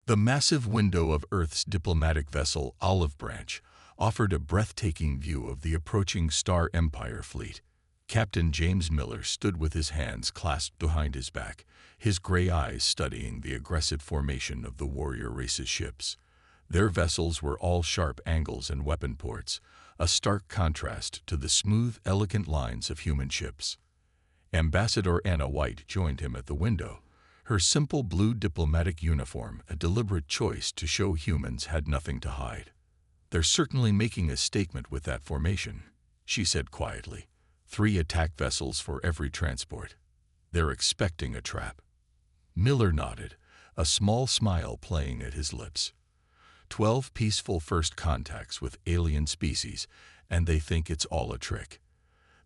The massive window of Earth's diplomatic vessel, Olive Branch, offered a breathtaking view of the approaching Star Empire fleet. Captain James Miller stood with his hands clasped behind his back, his gray eyes studying the aggressive formation of the warrior race's ships. Their vessels were all sharp angles and weapon ports, a stark contrast to the smooth, elegant lines of human ships. Ambassador Anna White joined him at the window, her simple blue diplomatic uniform a deliberate choice to show humans had nothing to hide. "They're certainly making a statement with that formation," she said quietly. "3 attack vessels for every transport. They're expecting a trap." Miller nodded, a small smile playing at his lips. 12 peaceful first contacts with alien species, and they think it's all a trick.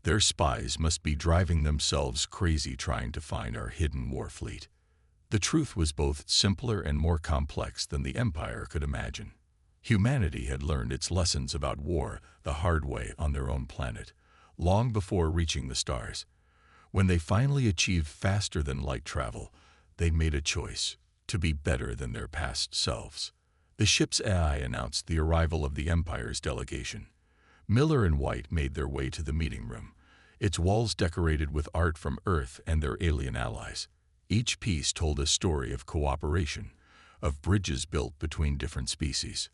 Their spies must be driving themselves crazy trying to find our hidden war fleet. The truth was both simpler and more complex than the Empire could imagine. Humanity had learned its lessons about war the hard way on their own planet, long before reaching the stars. When they finally achieved faster-than-light travel, they made a choice to be better than their past selves. The ship's AI announced the arrival of the Empire's delegation. Miller and White made their way to the meeting room, its walls decorated with art from Earth and their alien allies. Each piece told a story of cooperation, of bridges built between different species.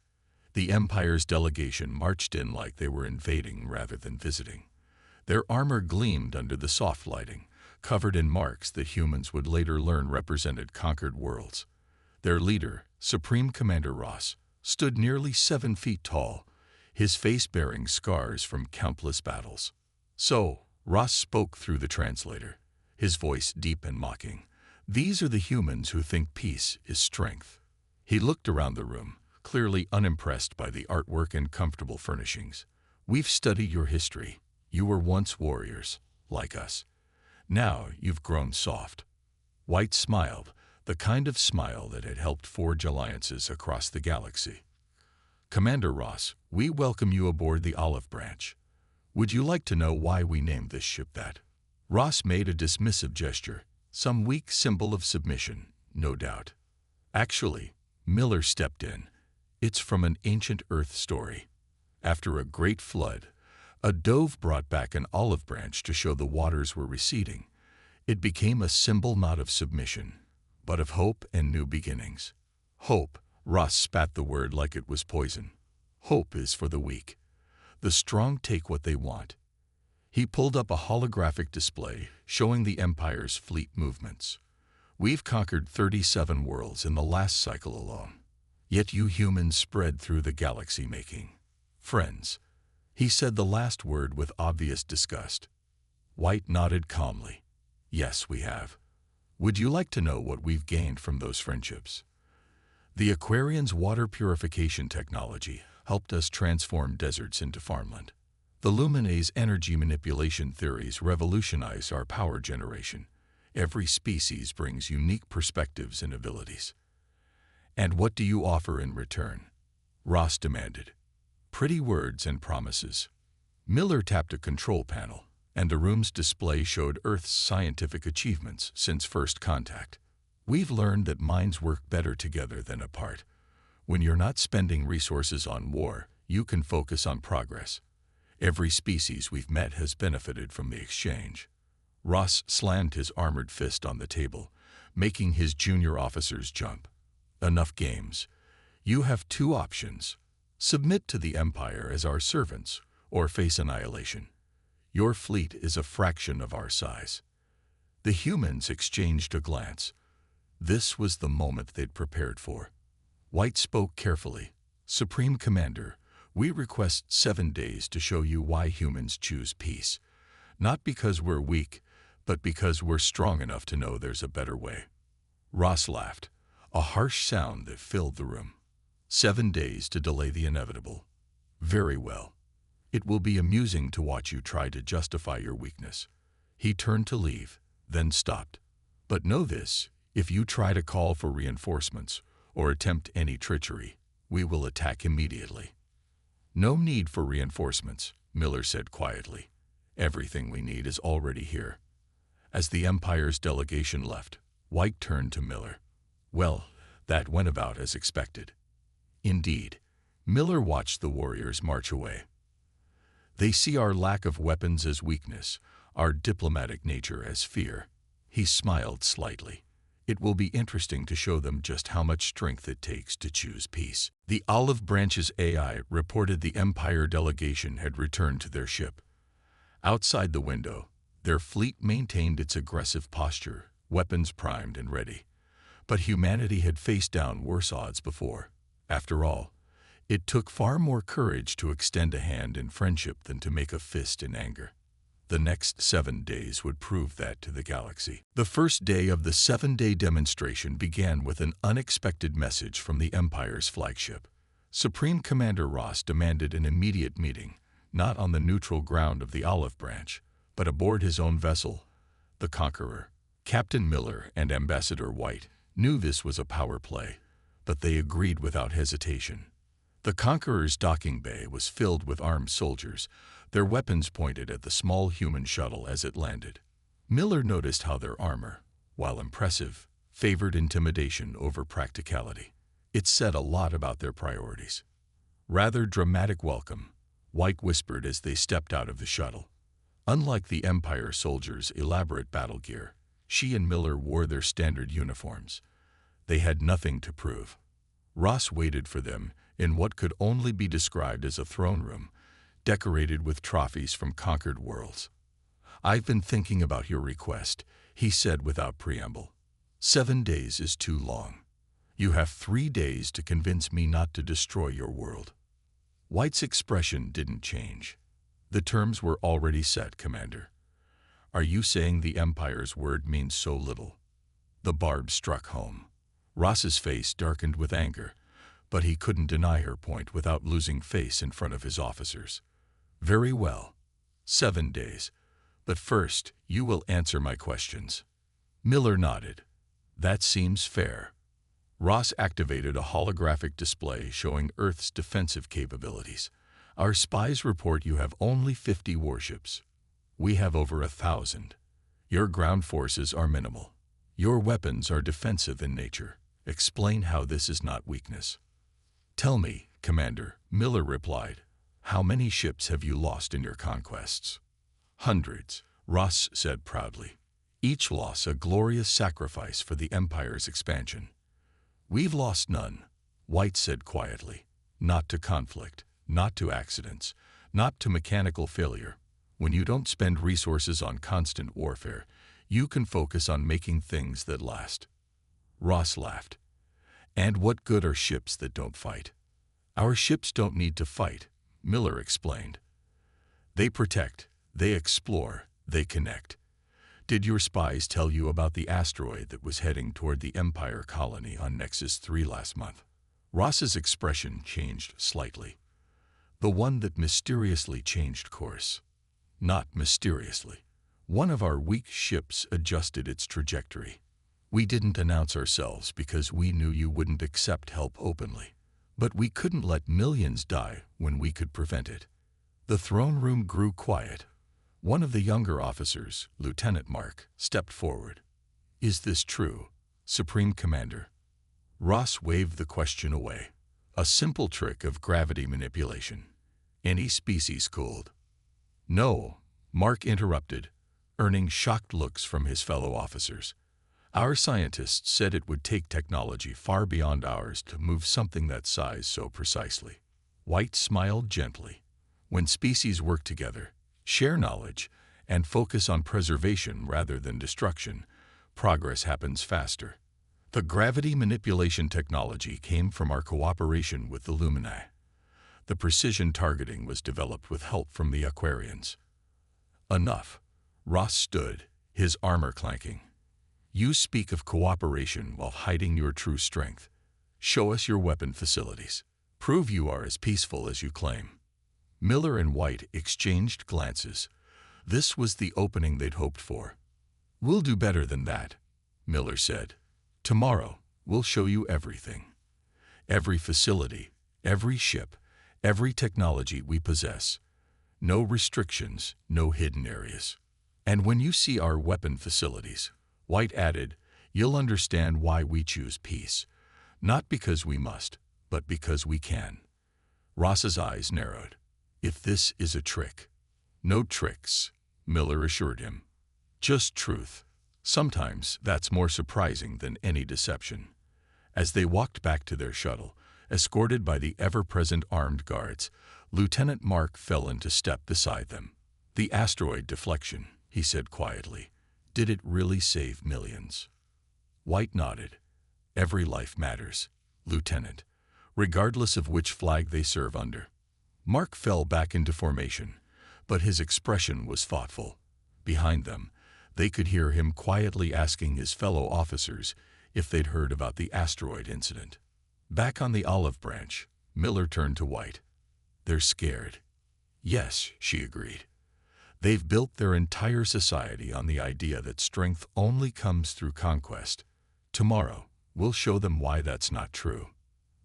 The Empire's delegation marched in like they were invading rather than visiting. Their armor gleamed under the soft lighting, covered in marks that humans would later learn represented conquered worlds. Their leader, Supreme Commander Ross, stood nearly 7 feet tall, his face bearing scars from countless battles. "So," Ross spoke through the translator, his voice deep and mocking, "these are the humans who think peace is strength." He looked around the room, clearly unimpressed by the artwork and comfortable furnishings. "We've studied your history. You were once warriors, like us. Now you've grown soft." White smiled, the kind of smile that had helped forge alliances across the galaxy. "Commander Ross, we welcome you aboard the Olive Branch. Would you like to know why we named this ship that?" Ross made a dismissive gesture, some weak symbol of submission, no doubt. "Actually," Miller stepped in, "it's from an ancient Earth story. After a great flood, a dove brought back an olive branch to show the waters were receding. It became a symbol not of submission, but of hope and new beginnings." "Hope," Ross spat the word like it was poison. "Hope is for the weak. The strong take what they want." He pulled up a holographic display showing the Empire's fleet movements. "We've conquered 37 worlds in the last cycle alone. Yet you humans spread through the galaxy making friends." He said the last word with obvious disgust. White nodded calmly. "Yes, we have. Would you like to know what we've gained from those friendships?" "The Aquarian's water purification technology helped us transform deserts into farmland. The Luminay's energy manipulation theories revolutionized our power generation. Every species brings unique perspectives and abilities." "And what do you offer in return?" Ross demanded. "Pretty words and promises." Miller tapped a control panel, and the room's display showed Earth's scientific achievements since first contact. "We've learned that minds work better together than apart. When you're not spending resources on war, you can focus on progress. Every species we've met has benefited from the exchange." Ross slammed his armored fist on the table, making his junior officers jump. "Enough games. You have 2 options. Submit to the Empire as our servants, or face annihilation. Your fleet is a fraction of our size." The humans exchanged a glance. This was the moment they'd prepared for. White spoke carefully. "Supreme Commander, we request 7 days to show you why humans choose peace. Not because we're weak, but because we're strong enough to know there's a better way." Ross laughed, a harsh sound that filled the room. 7 days to delay the inevitable. Very well. It will be amusing to watch you try to justify your weakness." He turned to leave, then stopped. "But know this, if you try to call for reinforcements or attempt any treachery, we will attack immediately." "No need for reinforcements," Miller said quietly. "Everything we need is already here." As the Empire's delegation left, White turned to Miller. "Well, That went about as expected. Indeed, Miller watched the warriors march away. They see our lack of weapons as weakness, our diplomatic nature as fear. He smiled slightly. It will be interesting to show them just how much strength it takes to choose peace. The Olive Branch's AI reported the Empire delegation had returned to their ship. Outside the window, their fleet maintained its aggressive posture, weapons primed and ready. But humanity had faced down worse odds before. After all, it took far more courage to extend a hand in friendship than to make a fist in anger. The next 7 days would prove that to the galaxy. The first day of the 7-day demonstration began with an unexpected message from the Empire's flagship. Supreme Commander Ross demanded an immediate meeting, not on the neutral ground of the Olive Branch, but aboard his own vessel, the Conqueror. Captain Miller and Ambassador White knew this was a power play, but they agreed without hesitation. The Conqueror's docking bay was filled with armed soldiers, their weapons pointed at the small human shuttle as it landed. Miller noticed how their armor, while impressive, favored intimidation over practicality. It said a lot about their priorities. Rather dramatic welcome, White whispered as they stepped out of the shuttle. Unlike the Empire soldiers' elaborate battle gear, she and Miller wore their standard uniforms. They had nothing to prove. Ross waited for them in what could only be described as a throne room, decorated with trophies from conquered worlds. "I've been thinking about your request," he said without preamble. 7 days is too long. You have 3 days to convince me not to destroy your world." White's expression didn't change. "The terms were already set, Commander. Are you saying the Empire's word means so little?" The barb struck home. Ross's face darkened with anger, but he couldn't deny her point without losing face in front of his officers. "Very well. 7 days. But first, you will answer my questions." Miller nodded. "That seems fair." Ross activated a holographic display showing Earth's defensive capabilities. "Our spies report you have only 50 warships. We have over 1,000. Your ground forces are minimal. Your weapons are defensive in nature. Explain how this is not weakness." "Tell me, Commander," Miller replied. "How many ships have you lost in your conquests?" "Hundreds," Ross said proudly. "Each loss a glorious sacrifice for the Empire's expansion." "We've lost none," White said quietly. "Not to conflict, not to accidents, not to mechanical failure. When you don't spend resources on constant warfare, you can focus on making things that last." Ross laughed. "And what good are ships that don't fight?" "Our ships don't need to fight," Miller explained. "They protect, they explore, they connect. Did your spies tell you about the asteroid that was heading toward the Empire colony on Nexus 3 last month?" Ross's expression changed slightly. "The one that mysteriously changed course." "Not mysteriously. One of our weak ships adjusted its trajectory. We didn't announce ourselves because we knew you wouldn't accept help openly. But we couldn't let millions die when we could prevent it." The throne room grew quiet. One of the younger officers, Lieutenant Mark, stepped forward. "Is this true, Supreme Commander?" Ross waved the question away. "A simple trick of gravity manipulation. Any species cooled." "No," Mark interrupted, earning shocked looks from his fellow officers. "Our scientists said it would take technology far beyond ours to move something that size so precisely." White smiled gently. "When species work together, share knowledge, and focus on preservation rather than destruction, progress happens faster. The gravity manipulation technology came from our cooperation with the Lumini. The precision targeting was developed with help from the Aquarians." "Enough." Ross stood, his armor clanking. "You speak of cooperation while hiding your true strength. Show us your weapon facilities. Prove you are as peaceful as you claim." Miller and White exchanged glances. This was the opening they'd hoped for. "We'll do better than that," Miller said. "Tomorrow, we'll show you everything. Every facility, every ship, every technology we possess. No restrictions, no hidden areas. And when you see our weapon facilities," White added, "you'll understand why we choose peace. Not because we must, but because we can. Ross's eyes narrowed. If this is a trick. No tricks, Miller assured him. Just truth. Sometimes that's more surprising than any deception. As they walked back to their shuttle, escorted by the ever-present armed guards, Lieutenant Mark fell into step beside them. The asteroid deflection, he said quietly. Did it really save millions? White nodded. Every life matters, Lieutenant, regardless of which flag they serve under. Mark fell back into formation, but his expression was thoughtful. Behind them, they could hear him quietly asking his fellow officers if they'd heard about the asteroid incident. Back on the olive branch, Miller turned to White. They're scared. Yes, she agreed. They've built their entire society on the idea that strength only comes through conquest. Tomorrow, we'll show them why that's not true.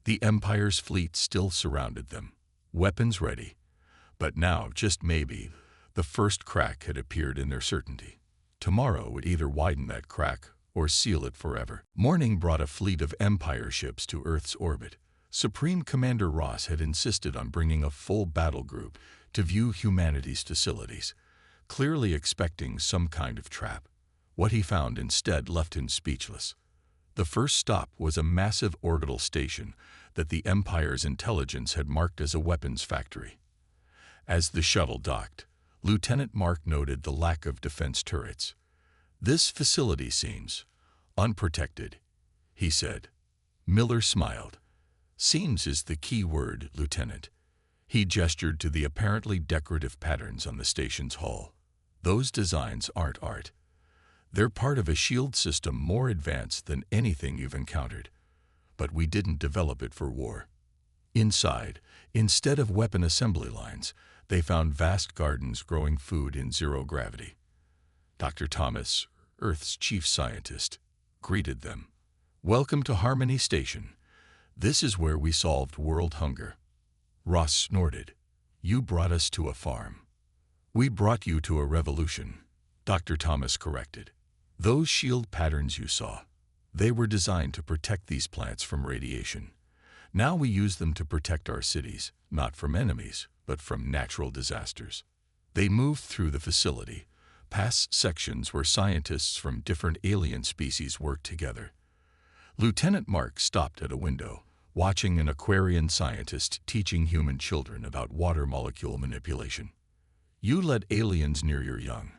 The Empire's fleet still surrounded them, weapons ready. But now, just maybe, the first crack had appeared in their certainty. Tomorrow would either widen that crack or seal it forever. Morning brought a fleet of Empire ships to Earth's orbit. Supreme Commander Ross had insisted on bringing a full battle group to view humanity's facilities, clearly expecting some kind of trap. What he found instead left him speechless. The first stop was a massive orbital station that the Empire's intelligence had marked as a weapons factory. As the shuttle docked, Lieutenant Mark noted the lack of defense turrets. This facility seems unprotected, he said. Miller smiled. Seems is the key word, Lieutenant. He gestured to the apparently decorative patterns on the station's hull. Those designs aren't art. They're part of a shield system more advanced than anything you've encountered. But we didn't develop it for war. Inside, instead of weapon assembly lines, they found vast gardens growing food in zero gravity. Dr. Thomas, Earth's chief scientist, greeted them. Welcome to Harmony Station. This is where we solved world hunger. Ross snorted. You brought us to a farm. We brought you to a revolution, Dr. Thomas corrected. Those shield patterns you saw, they were designed to protect these plants from radiation. Now we use them to protect our cities, not from enemies, but from natural disasters. They moved through the facility, past sections where scientists from different alien species worked together. Lieutenant Mark stopped at a window, watching an Aquarian scientist teaching human children about water molecule manipulation. You let aliens near your young?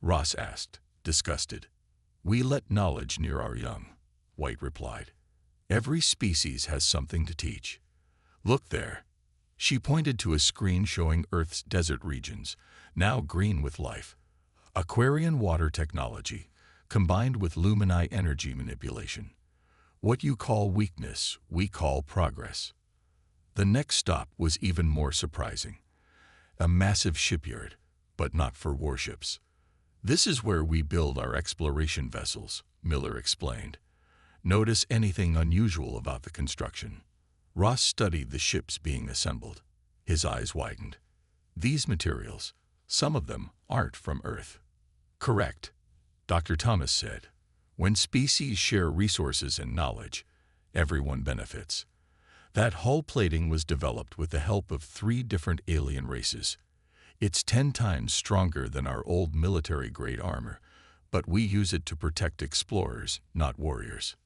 Ross asked, disgusted. We let knowledge near our young, White replied. Every species has something to teach. Look there. She pointed to a screen showing Earth's desert regions, now green with life. Aquarian water technology, combined with Lumini energy manipulation. What you call weakness, we call progress. The next stop was even more surprising. A massive shipyard, but not for warships. This is where we build our exploration vessels, Miller explained. Notice anything unusual about the construction? Ross studied the ships being assembled. His eyes widened. These materials, some of them aren't from Earth. Correct, Dr. Thomas said. When species share resources and knowledge, everyone benefits. That hull plating was developed with the help of 3 different alien races. It's 10 times stronger than our old military-grade armor, but we use it to protect explorers, not warriors.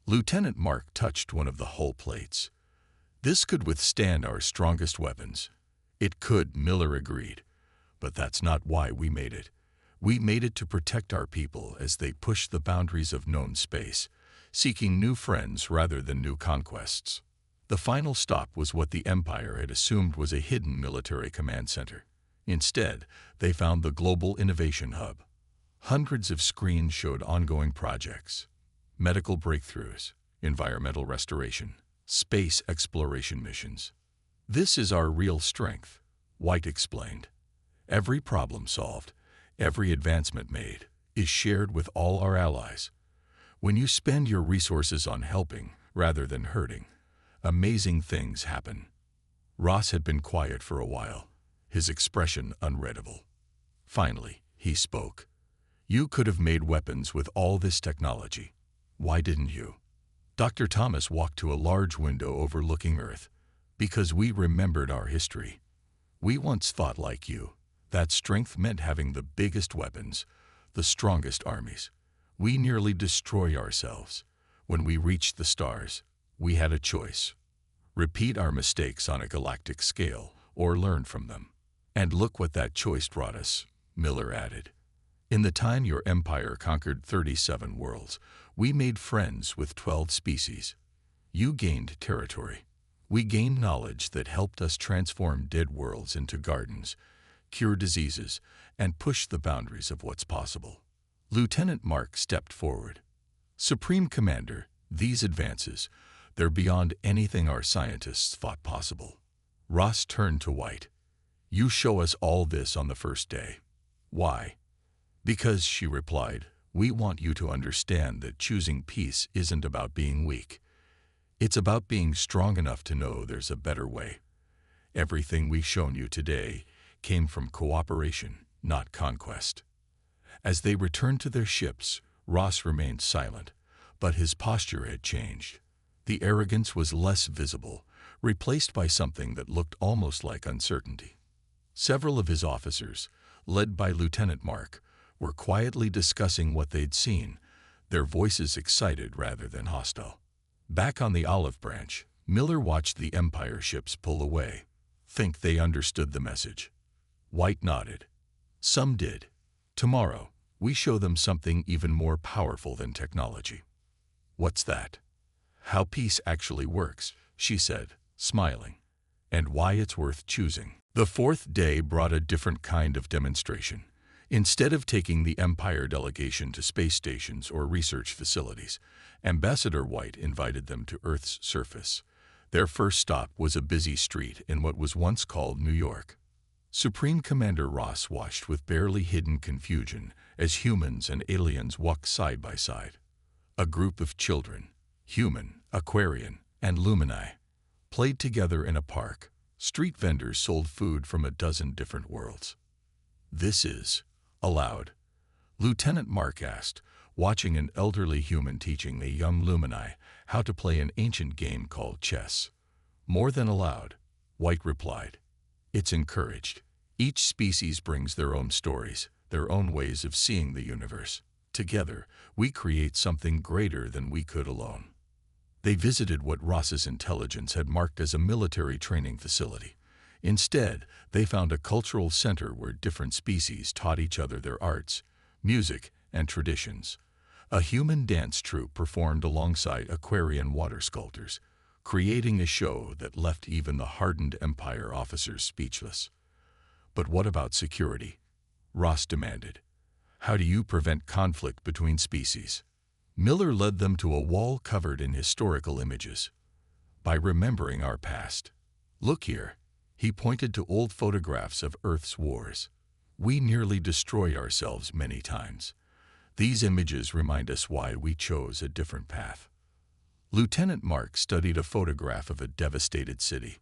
Lieutenant Mark touched one of the hull plates. This could withstand our strongest weapons. It could, Miller agreed. But that's not why we made it. We made it to protect our people as they push the boundaries of known space, seeking new friends rather than new conquests. The final stop was what the Empire had assumed was a hidden military command center. Instead, they found the Global Innovation Hub. Hundreds of screens showed ongoing projects, medical breakthroughs, environmental restoration, space exploration missions. This is our real strength, White explained. Every problem solved, every advancement made, is shared with all our allies. When you spend your resources on helping rather than hurting, amazing things happen. Ross had been quiet for a while, his expression unreadable. Finally, he spoke. You could have made weapons with all this technology. Why didn't you? Dr. Thomas walked to a large window overlooking Earth. Because we remembered our history. We once fought like you. That strength meant having the biggest weapons, the strongest armies. We nearly destroyed ourselves. When we reached the stars, we had a choice. Repeat our mistakes on a galactic scale, or learn from them. And look what that choice brought us, Miller added. In the time your empire conquered 37 worlds, we made friends with 12 species. You gained territory. We gained knowledge that helped us transform dead worlds into gardens, cure diseases, and push the boundaries of what's possible. Lieutenant Mark stepped forward. Supreme Commander, these advances, they're beyond anything our scientists thought possible. Ross turned to White. You show us all this on the first day. Why? Because, she replied, we want you to understand that choosing peace isn't about being weak. It's about being strong enough to know there's a better way. Everything we've shown you today came from cooperation, not conquest. As they returned to their ships, Ross remained silent, but his posture had changed. The arrogance was less visible, replaced by something that looked almost like uncertainty. Several of his officers, led by Lieutenant Mark, were quietly discussing what they'd seen, their voices excited rather than hostile. Back on the olive branch, Miller watched the Empire ships pull away. Think they understood the message? White nodded. Some did. Tomorrow, we show them something even more powerful than technology. What's that? How peace actually works, she said, smiling. And why it's worth choosing. The fourth day brought a different kind of demonstration. Instead of taking the Empire delegation to space stations or research facilities, Ambassador White invited them to Earth's surface. Their first stop was a busy street in what was once called New York. Supreme Commander Ross watched with barely hidden confusion as humans and aliens walked side by side. A group of children, human, Aquarian, and Lumini, played together in a park. Street vendors sold food from a dozen different worlds. This is allowed? Lieutenant Mark asked, watching an elderly human teaching the young Lumini how to play an ancient game called chess. More than allowed, White replied. It's encouraged. Each species brings their own stories, their own ways of seeing the universe. Together, we create something greater than we could alone. They visited what Ross's intelligence had marked as a military training facility. Instead, they found a cultural center where different species taught each other their arts, music, and traditions. A human dance troupe performed alongside Aquarian water sculptors, creating a show that left even the hardened Empire officers speechless. But what about security? Ross demanded. How do you prevent conflict between species? Miller led them to a wall covered in historical images. By remembering our past. Look here. He pointed to old photographs of Earth's wars. We nearly destroyed ourselves many times. These images remind us why we chose a different path. Lieutenant Mark studied a photograph of a devastated city.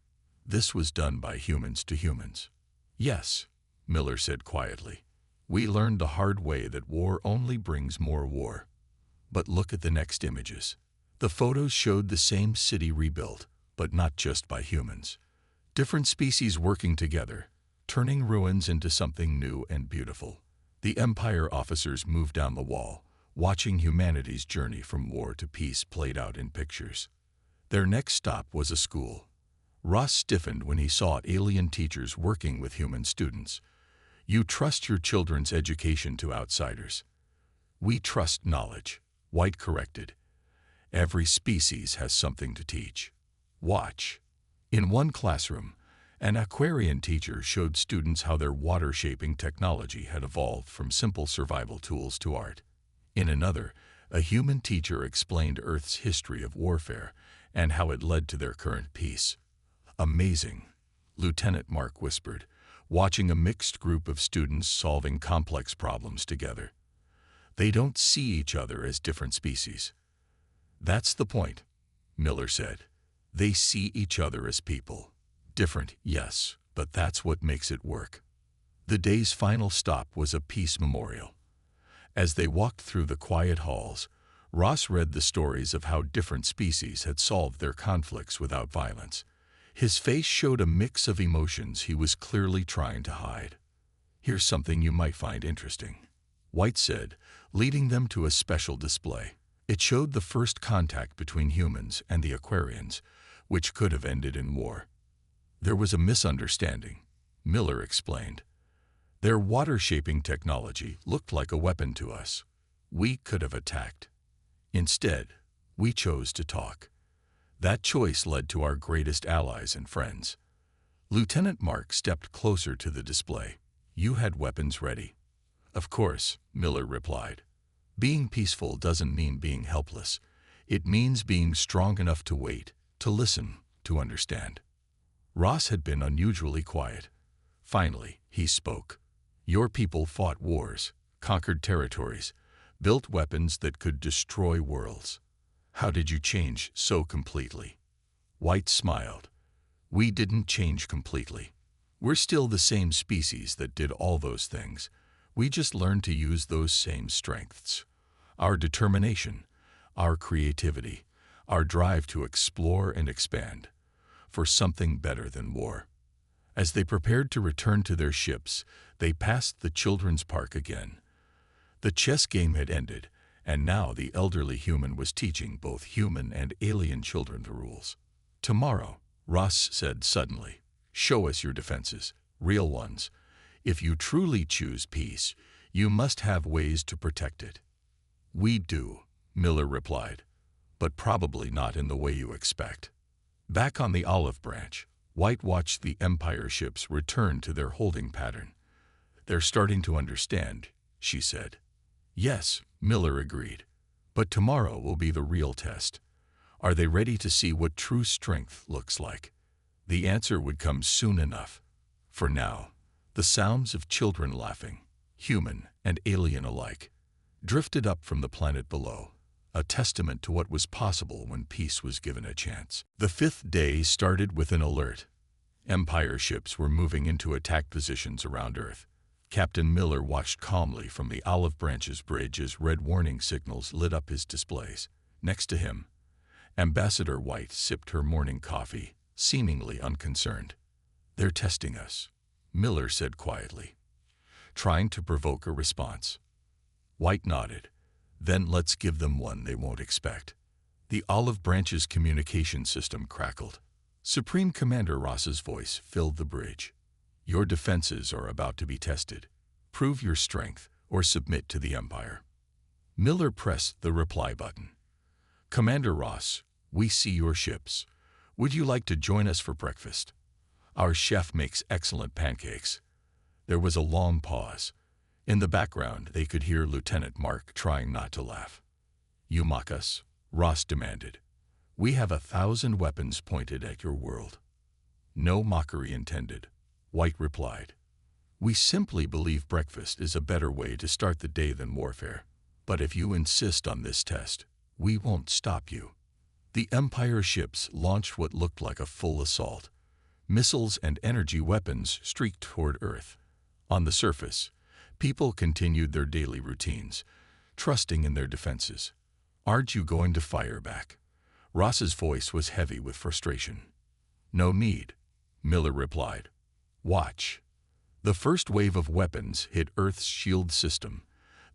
This was done by humans to humans. Yes, Miller said quietly. We learned the hard way that war only brings more war. But look at the next images. The photos showed the same city rebuilt, but not just by humans. Different species working together, turning ruins into something new and beautiful. The Empire officers moved down the wall, watching humanity's journey from war to peace played out in pictures. Their next stop was a school. Ross stiffened when he saw alien teachers working with human students. You trust your children's education to outsiders. We trust knowledge, White corrected. Every species has something to teach. Watch. In one classroom, an Aquarian teacher showed students how their water-shaping technology had evolved from simple survival tools to art. In another, a human teacher explained Earth's history of warfare and how it led to their current peace. Amazing, Lieutenant Mark whispered, watching a mixed group of students solving complex problems together. They don't see each other as different species. That's the point, Miller said. They see each other as people. Different, yes, but that's what makes it work. The day's final stop was a peace memorial. As they walked through the quiet halls, Ross read the stories of how different species had solved their conflicts without violence. His face showed a mix of emotions he was clearly trying to hide. "Here's something you might find interesting," White said, leading them to a special display. It showed the first contact between humans and the Aquarians, which could have ended in war. "There was a misunderstanding," Miller explained. "Their water-shaping technology looked like a weapon to us. We could have attacked. Instead, we chose to talk. That choice led to our greatest allies and friends." Lieutenant Mark stepped closer to the display. "You had weapons ready." "Of course," Miller replied. "Being peaceful doesn't mean being helpless. It means being strong enough to wait, to listen, to understand." Ross had been unusually quiet. Finally, he spoke. "Your people fought wars, conquered territories, built weapons that could destroy worlds. How did you change so completely?" White smiled. "We didn't change completely. We're still the same species that did all those things. We just learned to use those same strengths. Our determination, our creativity, our drive to explore and expand, for something better than war." As they prepared to return to their ships, they passed the children's park again. The chess game had ended, and now the elderly human was teaching both human and alien children the rules. "Tomorrow," Ross said suddenly, "show us your defenses, real ones. If you truly choose peace, you must have ways to protect it." "We do," Miller replied, "but probably not in the way you expect." Back on the olive branch, White watched the Empire ships return to their holding pattern. "They're starting to understand," she said. "Yes," Miller agreed, "but tomorrow will be the real test. Are they ready to see what true strength looks like?" The answer would come soon enough. For now, the sounds of children laughing, human and alien alike, drifted up from the planet below, a testament to what was possible when peace was given a chance. The fifth day started with an alert. Empire ships were moving into attack positions around Earth. Captain Miller watched calmly from the olive branch's bridge as red warning signals lit up his displays. Next to him, Ambassador White sipped her morning coffee, seemingly unconcerned. "They're testing us," Miller said quietly, trying to provoke a response. White nodded. "Then let's give them one they won't expect." The olive branch's communication system crackled. Supreme Commander Ross's voice filled the bridge. "Your defenses are about to be tested. Prove your strength or submit to the Empire." Miller pressed the reply button. "Commander Ross, we see your ships. Would you like to join us for breakfast? Our chef makes excellent pancakes." There was a long pause. In the background, they could hear Lieutenant Mark trying not to laugh. "You mock us?" Ross demanded. "We have 1,000 weapons pointed at your world." "No mockery intended," White replied. "We simply believe breakfast is a better way to start the day than warfare. But if you insist on this test, we won't stop you." The Empire ships launched what looked like a full assault. Missiles and energy weapons streaked toward Earth. On the surface, people continued their daily routines, trusting in their defenses. "Aren't you going to fire back?" Ross's voice was heavy with frustration. "No need," Miller replied. "Watch." The first wave of weapons hit Earth's shield system.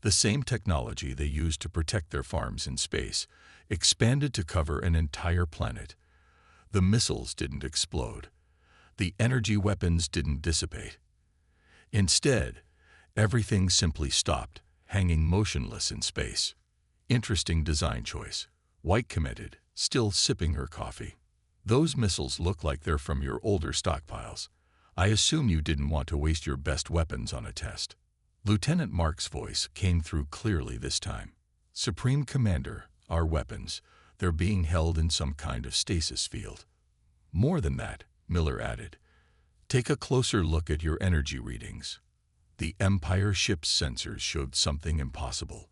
The same technology they used to protect their farms in space expanded to cover an entire planet. The missiles didn't explode. The energy weapons didn't dissipate. Instead, everything simply stopped, hanging motionless in space. "Interesting design choice," White commented, still sipping her coffee. "Those missiles look like they're from your older stockpiles. I assume you didn't want to waste your best weapons on a test." Lieutenant Mark's voice came through clearly this time. "Supreme Commander, our weapons, they're being held in some kind of stasis field." "More than that," Miller added. "Take a closer look at your energy readings." The Empire ship's sensors showed something impossible.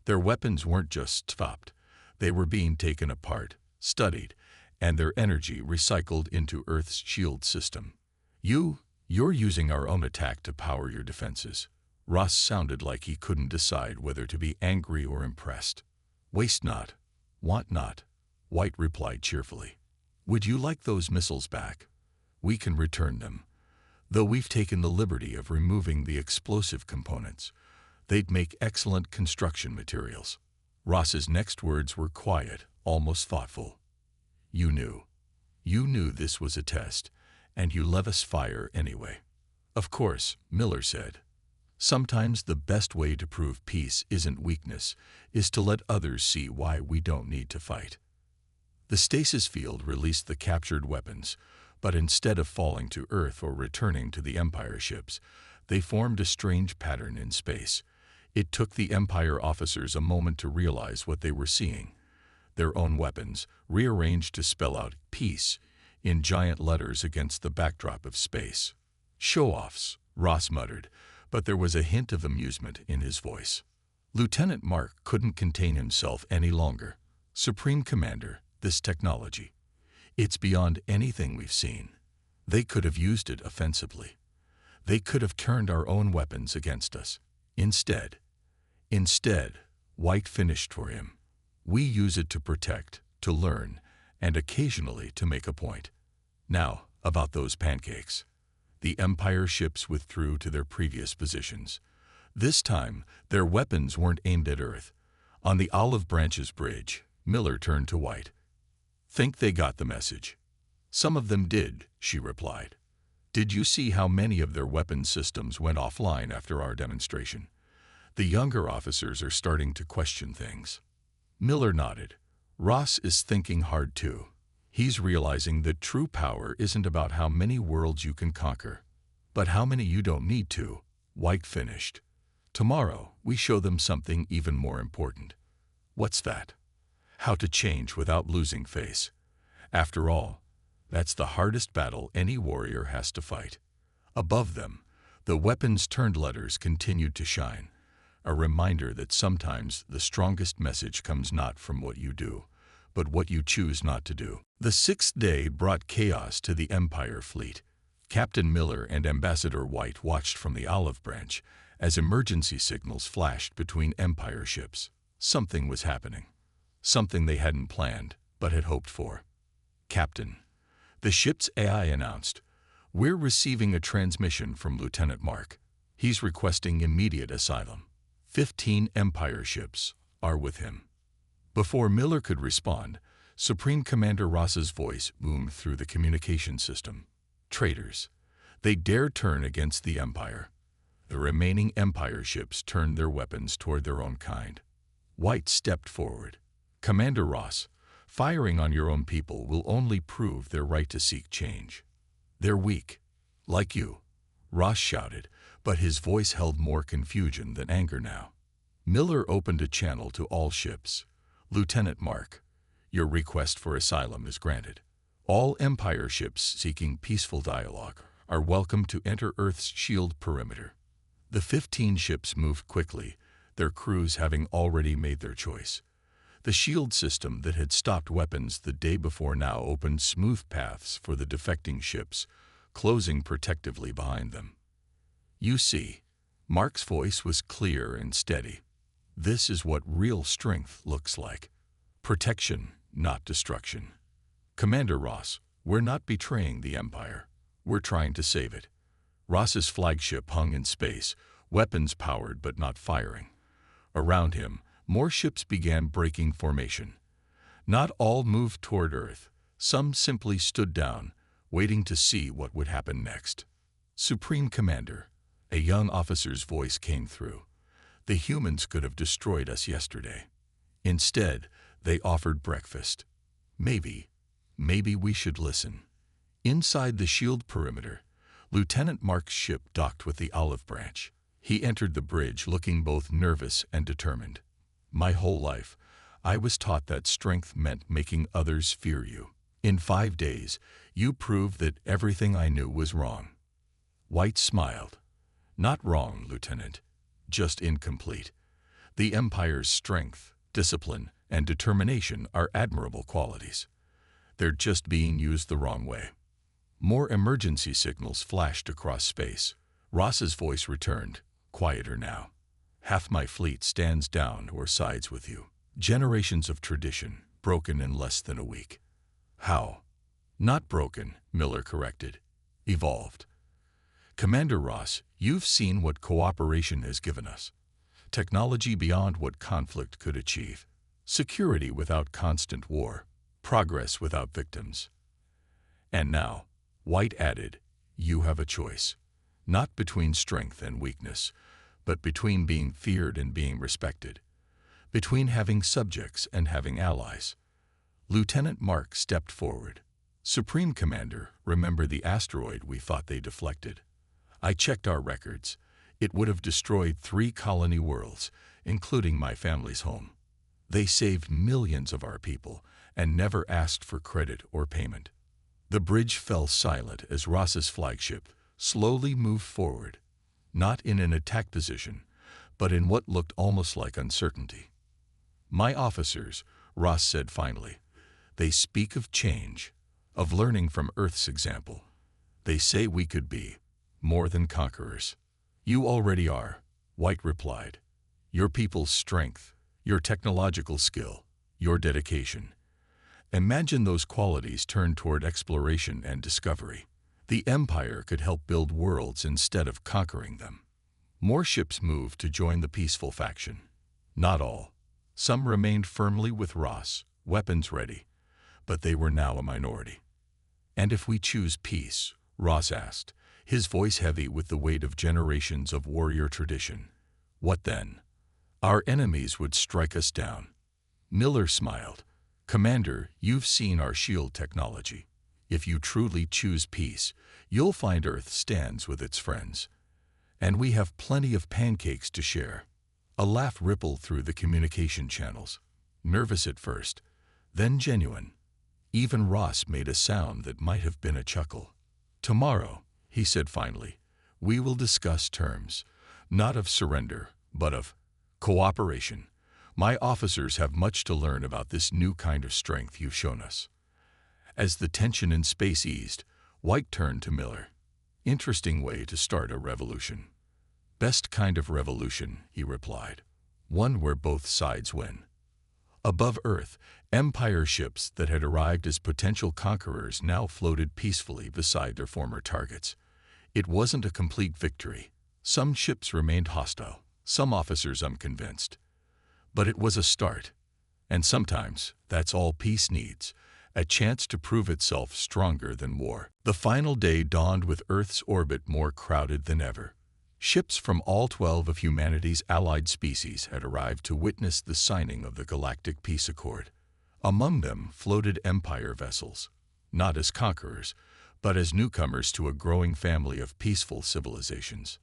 Their weapons weren't just stopped. They were being taken apart, studied, and their energy recycled into Earth's shield system. You're using our own attack to power your defenses." Ross sounded like he couldn't decide whether to be angry or impressed. Waste not, want not, White replied cheerfully. Would you like those missiles back? We can return them. Though we've taken the liberty of removing the explosive components, they'd make excellent construction materials. Ross's next words were quiet, almost thoughtful. You knew this was a test, and you let us fire anyway. Of course, Miller said. Sometimes the best way to prove peace isn't weakness, is to let others see why we don't need to fight. The stasis field released the captured weapons, but instead of falling to Earth or returning to the Empire ships, they formed a strange pattern in space. It took the Empire officers a moment to realize what they were seeing. Their own weapons, rearranged to spell out peace in giant letters against the backdrop of space. Show-offs, Ross muttered, but there was a hint of amusement in his voice. Lieutenant Mark couldn't contain himself any longer. Supreme Commander, this technology. It's beyond anything we've seen. They could have used it offensively. They could have turned our own weapons against us. Instead, White finished for him. We use it to protect, to learn, and occasionally to make a point. Now, about those pancakes. The Empire ships withdrew to their previous positions. This time, their weapons weren't aimed at Earth. On the Olive Branches Bridge, Miller turned to White. Think they got the message? Some of them did, she replied. Did you see how many of their weapon systems went offline after our demonstration? The younger officers are starting to question things. Miller nodded. Ross is thinking hard too. He's realizing that true power isn't about how many worlds you can conquer, but how many you don't need to. White finished. Tomorrow, we show them something even more important. What's that? How to change without losing face. After all, that's the hardest battle any warrior has to fight. Above them, the weapons-turned letters continued to shine, a reminder that sometimes the strongest message comes not from what you do, but what you choose not to do. The sixth day brought chaos to the Empire fleet. Captain Miller and Ambassador White watched from the olive branch as emergency signals flashed between Empire ships. Something was happening. Something they hadn't planned, but had hoped for. Captain, the ship's AI announced, we're receiving a transmission from Lieutenant Mark. He's requesting immediate asylum. 15 Empire ships are with him. Before Miller could respond, Supreme Commander Ross's voice boomed through the communication system. Traitors. They dare turn against the Empire. The remaining Empire ships turned their weapons toward their own kind. White stepped forward. Commander Ross, firing on your own people will only prove their right to seek change. They're weak. Like you. Ross shouted, but his voice held more confusion than anger now. Miller opened a channel to all ships. Lieutenant Mark, your request for asylum is granted. All Empire ships seeking peaceful dialogue are welcome to enter Earth's shield perimeter. The 15 ships moved quickly, their crews having already made their choice. The shield system that had stopped weapons the day before now opened smooth paths for the defecting ships, closing protectively behind them. You see, Mark's voice was clear and steady. This is what real strength looks like. Protection, not destruction. Commander Ross, we're not betraying the Empire. We're trying to save it. Ross's flagship hung in space, weapons powered but not firing. Around him, more ships began breaking formation. Not all moved toward Earth. Some simply stood down, waiting to see what would happen next. Supreme Commander, a young officer's voice came through. The humans could have destroyed us yesterday. Instead, they offered breakfast. Maybe we should listen. Inside the shield perimeter, Lieutenant Mark's ship docked with the olive branch. He entered the bridge looking both nervous and determined. My whole life, I was taught that strength meant making others fear you. In 5 days, you proved that everything I knew was wrong. White smiled. Not wrong, Lieutenant, just incomplete. The Empire's strength, discipline, and determination are admirable qualities. They're just being used the wrong way. More emergency signals flashed across space. Ross's voice returned, quieter now. Half my fleet stands down or sides with you. Generations of tradition, broken in less than a week. How? Not broken, Miller corrected. Evolved. Commander Ross, you've seen what cooperation has given us. Technology beyond what conflict could achieve. Security without constant war. Progress without victims. And now, White added, you have a choice. Not between strength and weakness, but between being feared and being respected. Between having subjects and having allies. Lieutenant Mark stepped forward. Supreme Commander, remember the asteroid we thought they deflected? I checked our records. It would have destroyed 3 colony worlds, including my family's home. They saved millions of our people and never asked for credit or payment. The bridge fell silent as Ross's flagship slowly moved forward, not in an attack position, but in what looked almost like uncertainty. My officers, Ross said finally, they speak of change, of learning from Earth's example. They say we could be more than conquerors. You already are, White replied. Your people's strength, your technological skill, your dedication. Imagine those qualities turned toward exploration and discovery. The Empire could help build worlds instead of conquering them. More ships moved to join the peaceful faction. Not all. Some remained firmly with Ross, weapons ready, but they were now a minority. And if we choose peace, Ross asked, his voice heavy with the weight of generations of warrior tradition, what then? Our enemies would strike us down. Miller smiled. Commander, you've seen our shield technology. If you truly choose peace, you'll find Earth stands with its friends. And we have plenty of pancakes to share. A laugh rippled through the communication channels. Nervous at first, then genuine. Even Ross made a sound that might have been a chuckle. Tomorrow, he said finally, we will discuss terms, not of surrender, but of cooperation. My officers have much to learn about this new kind of strength you've shown us. As the tension in space eased, White turned to Miller. Interesting way to start a revolution. Best kind of revolution, he replied. One where both sides win. Above Earth, Empire ships that had arrived as potential conquerors now floated peacefully beside their former targets. It wasn't a complete victory. Some ships remained hostile, some officers unconvinced. But it was a start. And sometimes, that's all peace needs, a chance to prove itself stronger than war. The final day dawned with Earth's orbit more crowded than ever. Ships from all 12 of humanity's allied species had arrived to witness the signing of the Galactic Peace Accord. Among them floated Empire vessels, not as conquerors, but as newcomers to a growing family of peaceful civilizations.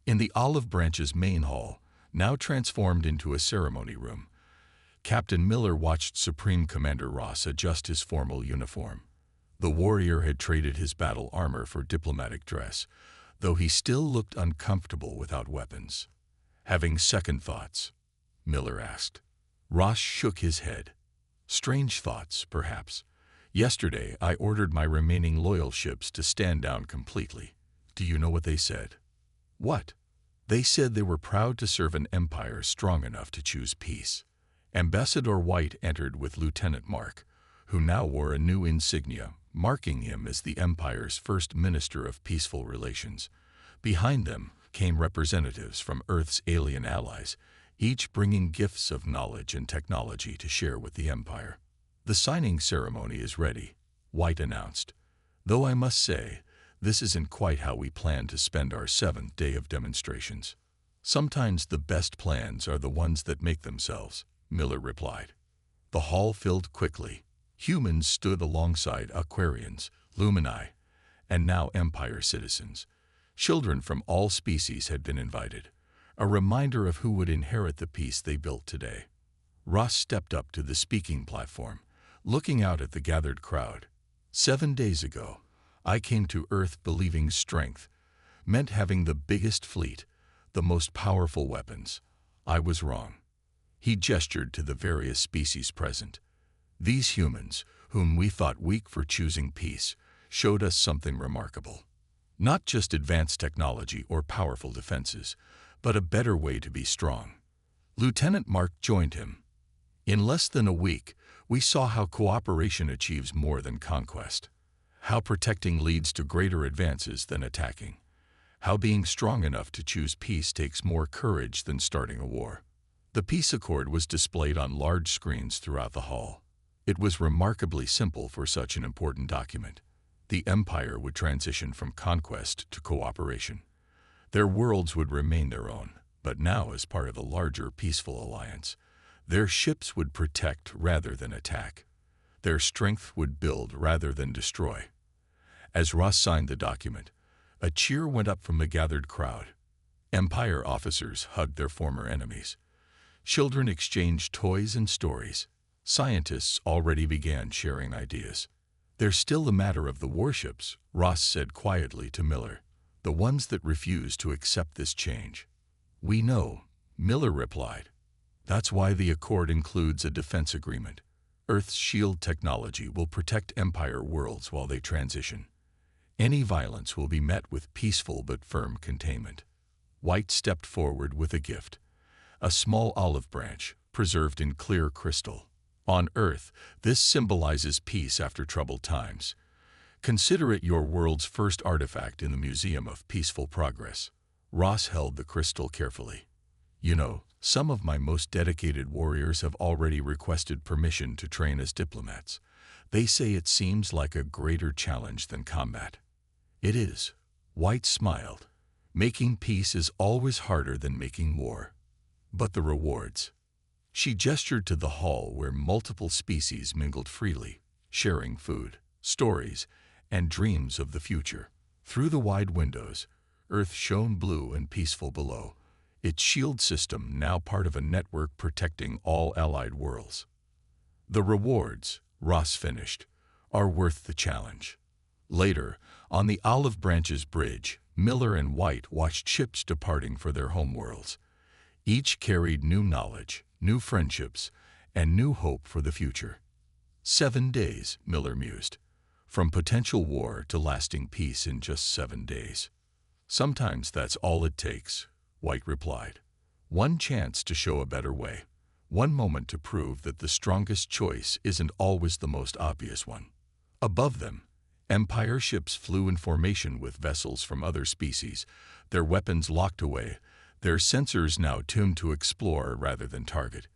In the Olive Branch's main hall, now transformed into a ceremony room, Captain Miller watched Supreme Commander Ross adjust his formal uniform. The warrior had traded his battle armor for diplomatic dress, though he still looked uncomfortable without weapons. Having second thoughts? Miller asked. Ross shook his head. Strange thoughts, perhaps. Yesterday, I ordered my remaining loyal ships to stand down completely. Do you know what they said? What? They said they were proud to serve an empire strong enough to choose peace. Ambassador White entered with Lieutenant Mark, who now wore a new insignia, marking him as the empire's first minister of peaceful relations. Behind them came representatives from Earth's alien allies, each bringing gifts of knowledge and technology to share with the empire. The signing ceremony is ready, White announced. Though I must say, this isn't quite how we plan to spend our 7th day of demonstrations. Sometimes the best plans are the ones that make themselves, Miller replied. The hall filled quickly. Humans stood alongside Aquarians, Lumini, and now Empire citizens. Children from all species had been invited, a reminder of who would inherit the peace they built today. Ross stepped up to the speaking platform, looking out at the gathered crowd. 7 days ago, I came to Earth believing strength meant having the biggest fleet, the most powerful weapons. I was wrong. He gestured to the various species present. These humans, whom we thought weak for choosing peace, showed us something remarkable. Not just advanced technology or powerful defenses, but a better way to be strong. Lieutenant Mark joined him. In less than a week, we saw how cooperation achieves more than conquest, how protecting leads to greater advances than attacking, how being strong enough to choose peace takes more courage than starting a war. The peace accord was displayed on large screens throughout the hall. It was remarkably simple for such an important document. The Empire would transition from conquest to cooperation. Their worlds would remain their own, but now as part of a larger peaceful alliance. Their ships would protect rather than attack. Their strength would build rather than destroy. As Ross signed the document, a cheer went up from the gathered crowd. Empire officers hugged their former enemies. Children exchanged toys and stories. Scientists already began sharing ideas. "There's still the matter of the warships," Ross said quietly to Miller. "The ones that refuse to accept this change." "We know," Miller replied. "That's why the accord includes a defense agreement. Earth's shield technology will protect Empire worlds while they transition. Any violence will be met with peaceful but firm containment." White stepped forward with a gift, a small olive branch preserved in clear crystal. "On Earth, this symbolizes peace after troubled times. Consider it your world's first artifact in the Museum of Peaceful Progress." Ross held the crystal carefully. "You know, some of my most dedicated warriors have already requested permission to train as diplomats. They say it seems like a greater challenge than combat." "It is." White smiled. "Making peace is always harder than making war. But the rewards." She gestured to the hall where multiple species mingled freely, sharing food, stories, and dreams of the future. Through the wide windows, Earth shone blue and peaceful below, its shield system now part of a network protecting all allied worlds. "The rewards," Ross finished, "are worth the challenge." Later, on the Olive Branches Bridge, Miller and White watched ships departing for their homeworlds. Each carried new knowledge, new friendships, and new hope for the future. 7 days, Miller mused. From potential war to lasting peace in just 7 days. "Sometimes that's all it takes," White replied. "One chance to show a better way. One moment to prove that the strongest choice isn't always the most obvious one." Above them, Empire ships flew in formation with vessels from other species, their weapons locked away, their sensors now tuned to explore rather than target.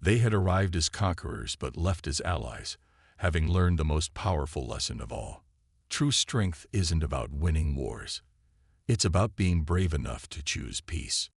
They had arrived as conquerors but left as allies, having learned the most powerful lesson of all. True strength isn't about winning wars. It's about being brave enough to choose peace.